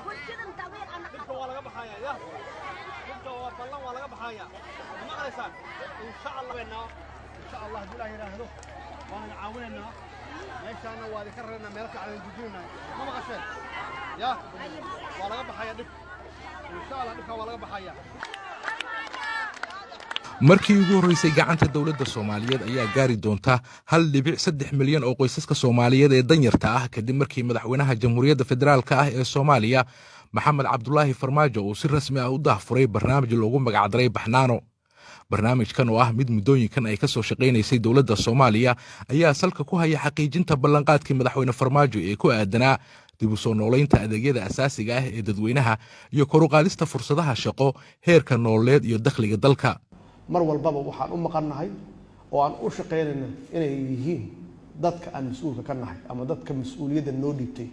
dhibka waa laga baxayaa ya dhibka waa ballan waa laga baxayaa ma maqlaysaan insha Allah insha Allah hadii la yiraahdo waan caawinaynaa meeshaana waa ka raynaa meel ka calan dujinaa ma maqasheen ya waa laga baxayaa dhib insha Allah dhibka waa laga baxayaa markii ugu horeysay gacanta dawladda Soomaaliyeed ayaa gaari doonta 1.3 milyan oo qoysaska Soomaaliyeed ee danyarta ah kadib markii madaxweynaha Jamhuuriyadda Federaalka ah ee Soomaaliya Maxamed Cabdullaahi Farmaajo uu si rasmi ah u daahfuray barnaamij loogu magacdaray Baxnaano. barnaamijkan oo ah mid muddooyinkan ay ka soo shaqeynaysay dawladda Soomaaliya ayaa salka ku haya xaqiijinta ballanqaadkii madaxweyne Farmaajo ee ku aadanaa dib u soo nooleynta adeegyada asaasiga ah ee dadweynaha iyo kor u qaadista fursadaha shaqo heerka nololeed iyo dakhliga dalka. mar walbaba waxaan u maqannahay oo aan u shaqeynayna inay yihiin dadka aan mas'uulka ka nahay ama dadka mas'uuliyadda noo dhiibtay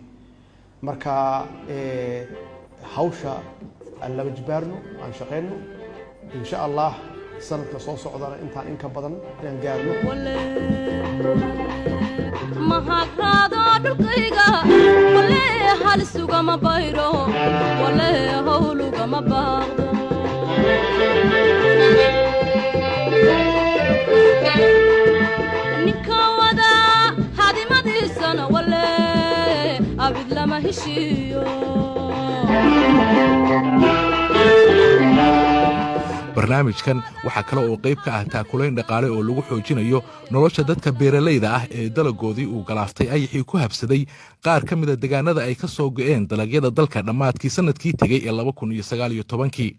marka hawsha aan laba jibaarno aan shaqeyno insha Allah sanadka soo socdana intaan in ka badan inaan gaarno mahaqraado dhulkayga wale hal suga ma bayro wale hawluga ma baaqdo nikawada hadimadisana wale abid lama heshiyo barnaamijkan waxa kale oo qayb ka ah taakulayn dhaqaale oo lagu xoojinayo nolosha dadka beeralayda ah ee dalagoodii uu galaaftay ayixii ku habsaday qaar ka mid ah deegaanada ay ka soo go'een dalagyada dalka dhammaadkii sanadkii tegay ee 2019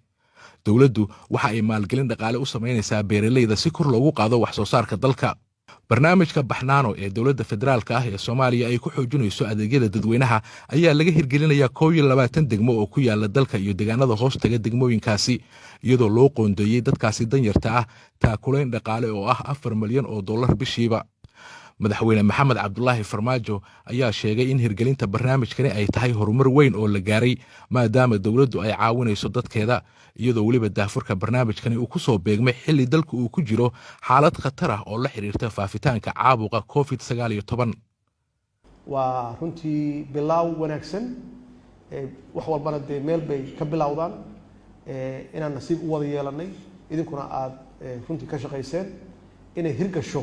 dawladdu waxa ay maalgelin dhaqaale u sameynaysaa beeralayda si kor loogu qaado wax soo saarka dalka. barnaamijka Baxnaano ee dawladda federaalka ah ee Soomaaliya ay ku xoojinayso adeegyada dadweynaha ayaa laga hirgelinayaa 22 degmo oo ku yaala dalka iyo deegaanada hoostaga degmooyinkaasi iyadoo loo qoondeeyay dadkaasi danyarta ah taakulayn dhaqaale oo ah 4 milyan oo dollar bishiiba. madaxweyne Maxamed Cabdullaahi Farmaajo ayaa sheegay in hirgelinta barnaamijkani ay tahay horumar weyn oo la gaaray maadaama dawladdu ay caawinayso dadkeeda iyadoo waliba daafurka barnaamijkani uu ku soo beegmay xilli dalku uu ku jiro xaalad khatar ah oo la xiriirta faafitaanka caabuqa COVID-19. waa runtii bilaaw wanaagsan wax walbana dee meel bay ka bilowdaan inaan nasiib u wada yeelanay idinkuna aad runtii ka shaqayseen inay hirgasho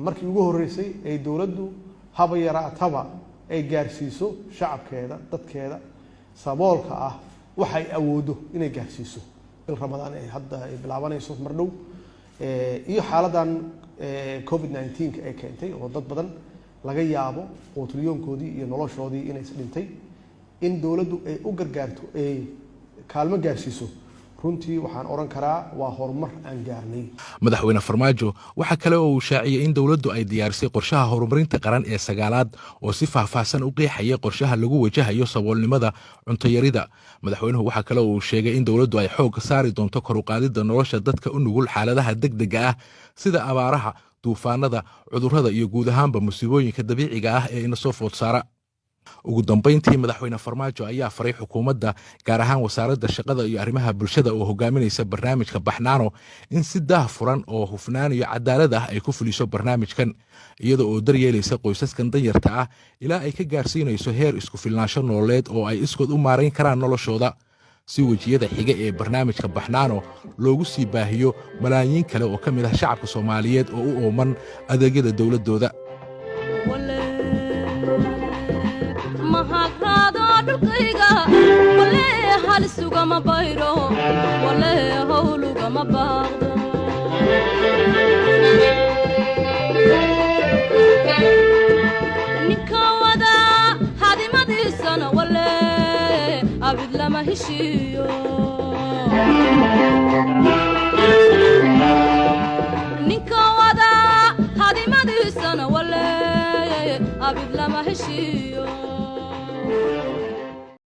markii ugu horeysay ay dawladdu haba yaraataba ay gaarsiiso shacabkeeda dadkeeda saboolka ah waxay awoodo inay gaarsiiso bil Ramadaan ay hadda ay bilaabanayso mar dhow iyo xaaladan COVID-19 ay keentay oo dad badan laga yaabo qootiliyoonkoodii iyo noloshoodii inay dhintay in dawladdu ay u gargaarto ay kaalmo gaarsiiso runtii waxaan oran karaa waa horumar aan gaarnay. madaxweyne Farmaajo waxa kale oo uu shaaciyay in dawladdu ay diyaarisay qorshaha horumarinta qaran ee sagaalaad oo si faahfaahsan u qeexaya qorshaha lagu wajahayo saboolnimada cunto yarida. madaxweynuhu waxa kale oo uu sheegay in dawladdu ay xoog saari doonto kor u qaadida nolosha dadka u nugul xaaladaha degdega ah sida abaaraha, duufaanada, cudurrada iyo guud ahaanba musiibooyinka dabiiciga ah ee ina soo food saara. ugu dambeyntii madaxweyne Farmaajo ayaa faray xukuumadda gaar ahaan wasaaradda shaqada iyo arrimaha bulshada oo hogaaminaysa barnaamijka Baxnaano in si daahfuran oo hufnaan iyo cadaalad ah ay ku fuliso barnaamijkan iyadoo oo daryeelaysa qoysaskan danyarta ah ilaa ay ka gaarsiinayso heer isku filnaansho nololeed oo ay iskood u maareyn karaan noloshooda si wajiyada xiga ee barnaamijka Baxnaano loogu sii baahiyo malaayiin kale oo ka mid ah shacabka Soomaaliyeed oo u ooman adeegyada dawladooda. mahaqraado dhulkayga wale hal suga ma bayro wale hawluga ma baaqdo nikawada hadimadisana wale abid lama heshiyo